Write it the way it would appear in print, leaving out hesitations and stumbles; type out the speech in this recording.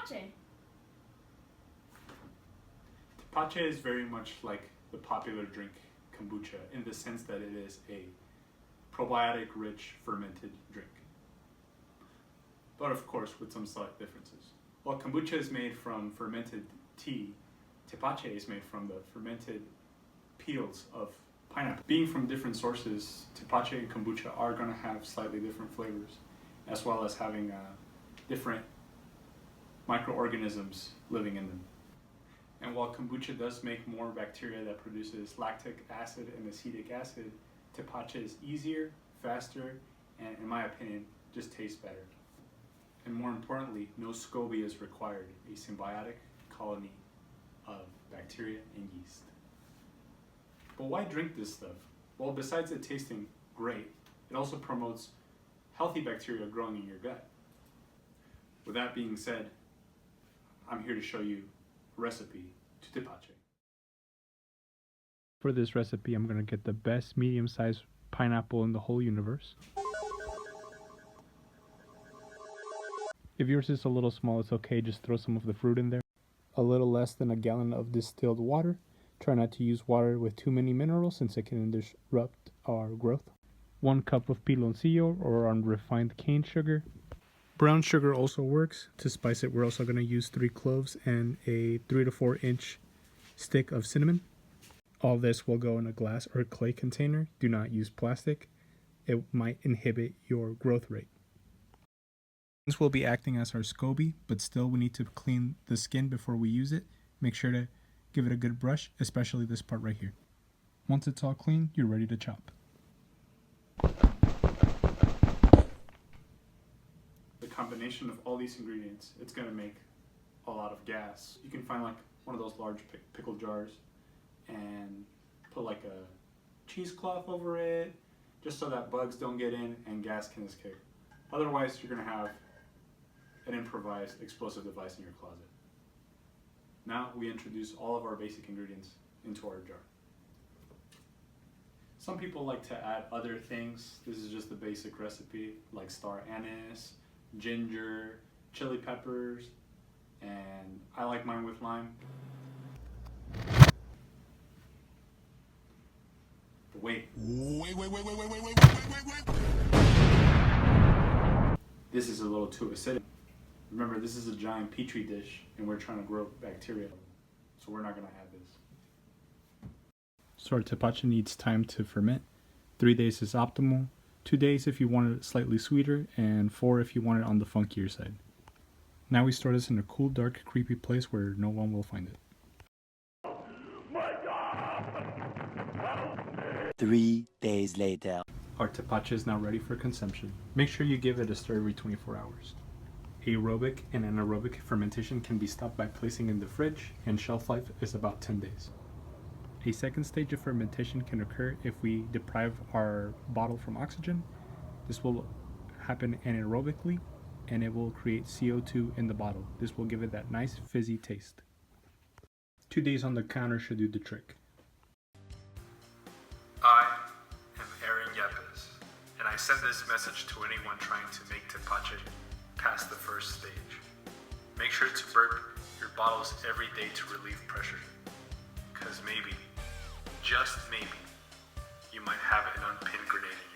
Tepache? Tepache is very much like the popular drink kombucha in the sense that it is a probiotic-rich fermented drink. But of course with some slight differences. While kombucha is made from fermented tea, Tepache is made from the fermented peels of pineapple. Being from different sources, Tepache and kombucha are going to have slightly different flavors, as well as having different microorganisms living in them. And while kombucha does make more bacteria that produces lactic acid and acetic acid, Tepache is easier, faster, and in my opinion, just tastes better. And more importantly, no SCOBY is required, a symbiotic colony of bacteria and yeast. But why drink this stuff? Well, besides it tasting great, it also promotes healthy bacteria growing in your gut. With that being said, I'm here to show you a recipe to Tepache. For this recipe, I'm going to get the best medium-sized pineapple in the whole universe. If yours is a little small, it's okay, just throw some of the fruit in there. A little less than a gallon of distilled water. Try not to use water with too many minerals since it can disrupt our growth. 1 cup of piloncillo or unrefined cane sugar. Brown sugar also works. To spice it, we're also going to use 3 cloves and a 3 to 4 inch stick of cinnamon. All this will go in a glass or clay container. Do not use plastic. It might inhibit your growth rate. This will be acting as our SCOBY, but still we need to clean the skin before we use it. Make sure to give it a good brush, especially this part right here. Once it's all clean, you're ready to chop. The combination of all these ingredients, it's going to make a lot of gas. You can find like one of those large pickle jars and put like a cheesecloth over it just so that bugs don't get in and gas can escape. Otherwise, you're going to have an improvised explosive device in your closet. Now we introduce all of our basic ingredients into our jar. Some people like to add other things. This is just the basic recipe like star anise, ginger, chili peppers, and I like mine with lime. But wait. This is a little too acidic. Remember, this is a giant petri dish and we're trying to grow bacteria, so we're not going to add this. So our Tepache needs time to ferment. 3 days is optimal. 2 days if you want it slightly sweeter, and 4 if you want it on the funkier side. Now we store this in a cool, dark, creepy place where no one will find it. 3 days later. Our Tepache is now ready for consumption. Make sure you give it a stir every 24 hours. Aerobic and anaerobic fermentation can be stopped by placing in the fridge, and shelf life is about 10 days. A second stage of fermentation can occur if we deprive our bottle from oxygen. This will happen anaerobically, and it will create CO2 in the bottle. This will give it that nice fizzy taste. 2 days on the counter should do the trick. I am Aaron Yepes, and I send this message to anyone trying to make Tepache past the first stage. Make sure to burp your bottles every day to relieve pressure, because maybe, just maybe, you might have an unpinned grenade.